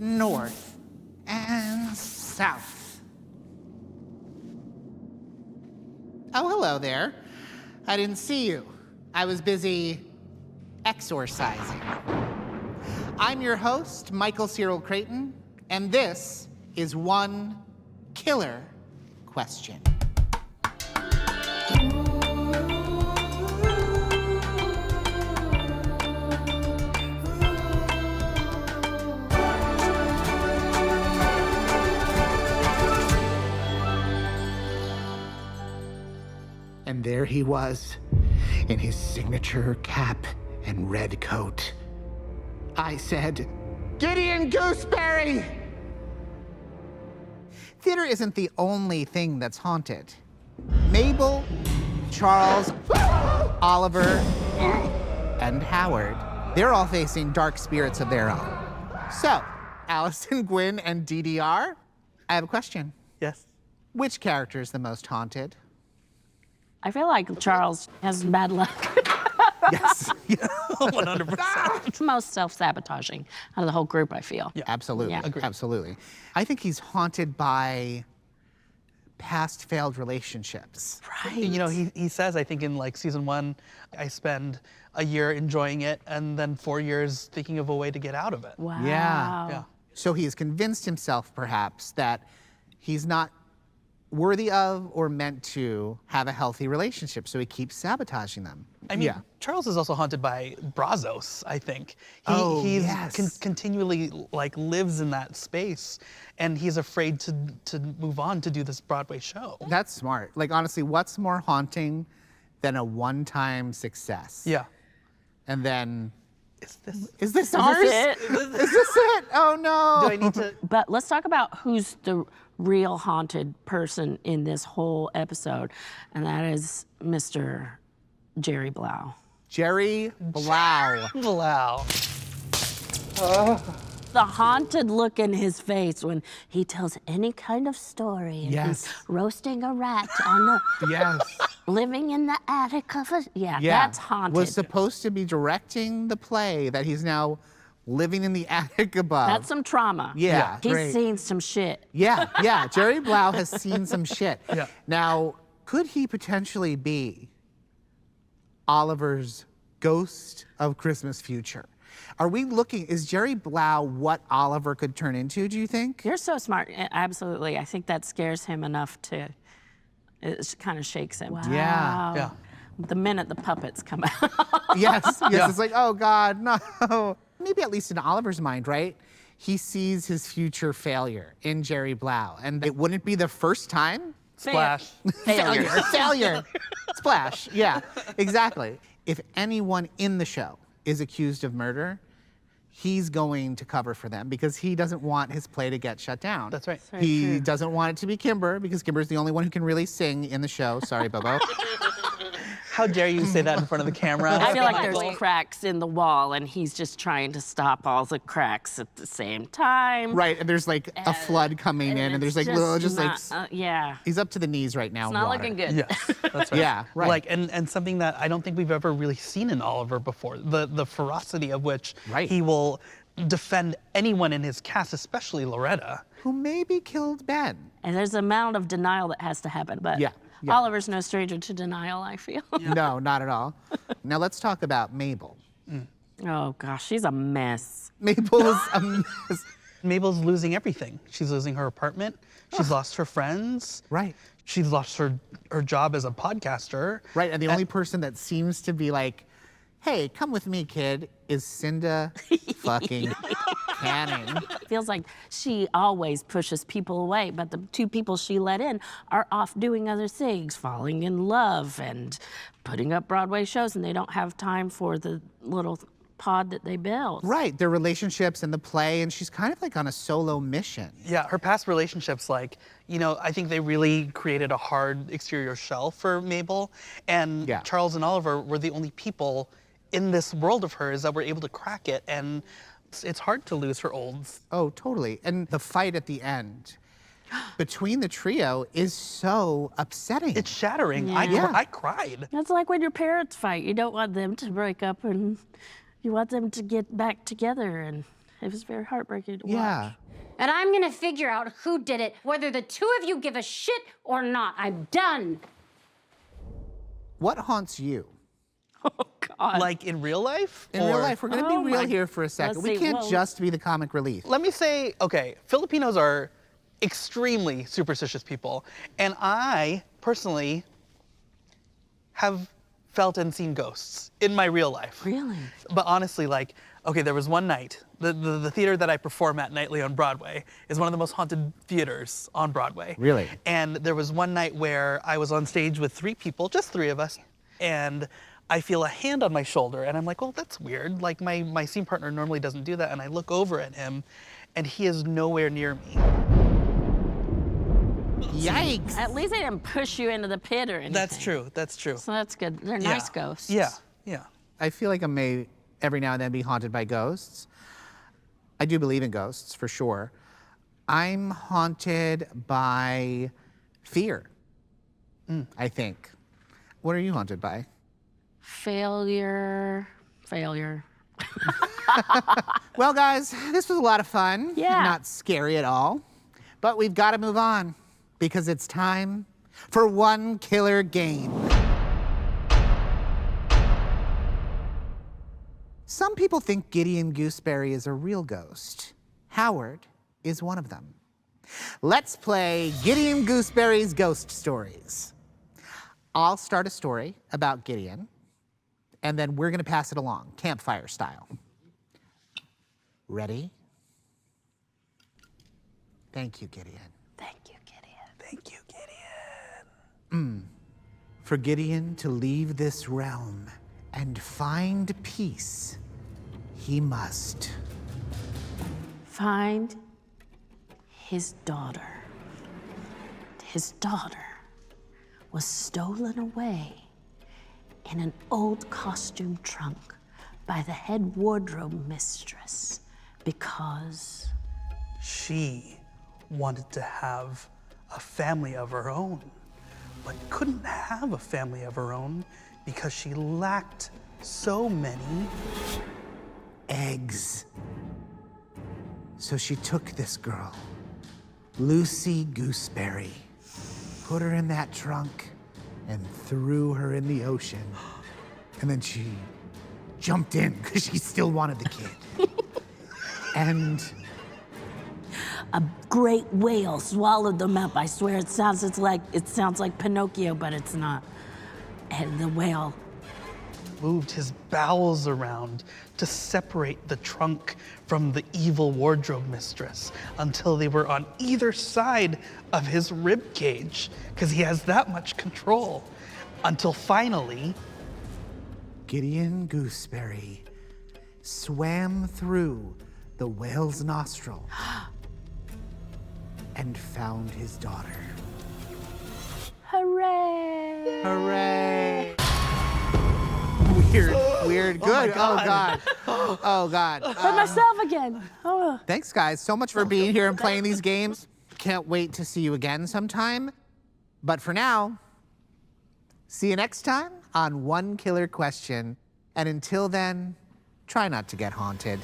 north, and south. Oh, hello there. I didn't see you. I was busy exorcising. I'm your host, Michael Cyril Creighton, and this is One Killer Question. And there he was, in his signature cap and red coat. I said, "Gideon Gooseberry!" Theater isn't the only thing that's haunted. Mabel, Charles, Oliver, and Howard, they're all facing dark spirits of their own. So, Allison Guinn and DDR, I have a question. Yes. Which character is the most haunted? I feel like Charles has bad luck. Yes. 100%. Most self-sabotaging out of the whole group, I feel. Yeah, absolutely. Yeah. Agreed. Absolutely. I think he's haunted by past failed relationships. Right. You know, he says, I think in like season 1, I spend a year enjoying it and then 4 years thinking of a way to get out of it. Wow. Yeah. So he has convinced himself, perhaps, that he's not worthy of or meant to have a healthy relationship, so he keeps sabotaging them. I mean, Charles is also haunted by Brazos, I think. He's yes. continually like lives in that space, and he's afraid to move on to do this Broadway show. That's smart. Like, honestly, what's more haunting than a one-time success? Yeah. And then, Is this is ours? it? Is this it? Oh, no. Do I need to? But let's talk about who's the real haunted person in this whole episode, and that is Mr. Jerry Blau. Jerry Blau. Wow. The haunted look in his face when he tells any kind of story. And Yes. he's roasting a rat on the, Yes. living in the attic of a, Yeah. that's haunted. Was supposed to be directing the play that he's now living in the attic above. That's some trauma. Yeah, He's great. seen some shit. Yeah. Jerry Blau has seen some shit. Yeah. Now, could he potentially be Oliver's ghost of Christmas future? Are we looking, is Jerry Blau what Oliver could turn into, do you think? You're so smart. Absolutely. I think that scares him enough to, it kind of shakes him. Wow. Yeah. The minute the puppets come out. Yes, Yeah. it's like, oh God, no. Maybe at least in Oliver's mind, right? He sees his future failure in Jerry Blau, and it wouldn't be the first time. Splash. Failure. Splash. Yeah, exactly. If anyone in the show is accused of murder, he's going to cover for them because he doesn't want his play to get shut down. That's right. He doesn't want it to be Kimber because Kimber's the only one who can really sing in the show. Sorry, Bobo. How dare you say that in front of the camera? I feel like Michael? there's cracks in the wall, and he's just trying to stop all the cracks at the same time. Right, and there's like a flood coming in, and there's like little, just like, yeah. he's up to the knees right now. It's in not water. looking good. Yes, that's right. Yeah, right. Like, and something that I don't think we've ever really seen in Oliver before, the ferocity of which Right. he will defend anyone in his cast, especially Loretta. Who maybe killed Ben. And there's an amount of denial that has to happen, but Yeah. Oliver's no stranger to denial, I feel. No, not at all. Now let's talk about Mabel. Oh gosh, she's a mess. Mabel's a mess. Mabel's losing everything. She's losing her apartment. She's lost her friends. Right. She's lost her job as a podcaster. Right, and the only person that seems to be like, hey, come with me, kid, is Cinda fucking Canning. Feels like she always pushes people away, but the two people she let in are off doing other things, falling in love and putting up Broadway shows, and they don't have time for the little pod that they built. Right, their relationships and the play, and she's kind of like on a solo mission. Yeah, her past relationships, like, you know, I think they really created a hard exterior shell for Mabel. And Yeah. Charles and Oliver were the only people in this world of hers that were able to crack it. And it's hard to lose her olds. Oh, totally. And the fight at the end between the trio is so upsetting. It's shattering. Yeah. I cried. That's like when your parents fight. You don't want them to break up, and you want them to get back together, and It was very heartbreaking to Yeah. watch. And I'm gonna figure out who did it, whether the two of you give a shit or not. I'm done. What haunts you? Oh, God. Like in real life? In real Or- life, we're gonna Oh be real my- here for a second. Let's We see, can't well- just be the comic relief. Let me say, okay, Filipinos are extremely superstitious people. And I, personally, have felt and seen ghosts in my real life. Really? But honestly, like, okay, there was one night, the theater that I perform at nightly on Broadway is one of the most haunted theaters on Broadway. Really? And there was one night where I was on stage with 3 people, just 3 of us, and I feel a hand on my shoulder, and I'm like, well, that's weird. Like, my scene partner normally doesn't do that, and I look over at him, and he is nowhere near me. Yikes! At least they didn't push you into the pit or anything. That's true, that's true. So that's good. They're Yeah. nice ghosts. Yeah, yeah. I feel like I may every now and then be haunted by ghosts. I do believe in ghosts, for sure. I'm haunted by fear, I think. What are you haunted by? Failure. Well, guys, this was a lot of fun. Yeah. Not scary at all. But we've got to move on because it's time for one killer game. Some people think Gideon Gooseberry is a real ghost. Howard is one of them. Let's play Gideon Gooseberry's Ghost Stories. I'll start a story about Gideon, and then we're gonna pass it along, campfire style. Ready? Thank you, Gideon. Thank you, Gideon. Thank you, Gideon. For Gideon to leave this realm and find peace, he must. Find his daughter. His daughter was stolen away in an old costume trunk by the head wardrobe mistress because She wanted to have a family of her own, but couldn't have a family of her own because she lacked so many. Eggs. So she took this girl, Lucy Gooseberry, put her in that trunk, and threw her in the ocean. And then she jumped in because she still wanted the kid. And a great whale swallowed them up. I swear it sounds like Pinocchio, but it's not. And the whale Moved his bowels around to separate the trunk from the evil wardrobe mistress until they were on either side of his rib cage, because he has that much control. Until finally, Gideon Gooseberry swam through the whale's nostril and found his daughter. hooray! Hooray! Weird, good. Oh, God. Oh, God. But myself again. Oh. Thanks, guys, so much for being here and playing these games. Can't wait to see you again sometime. But for now, see you next time on One Killer Question. And until then, try not to get haunted.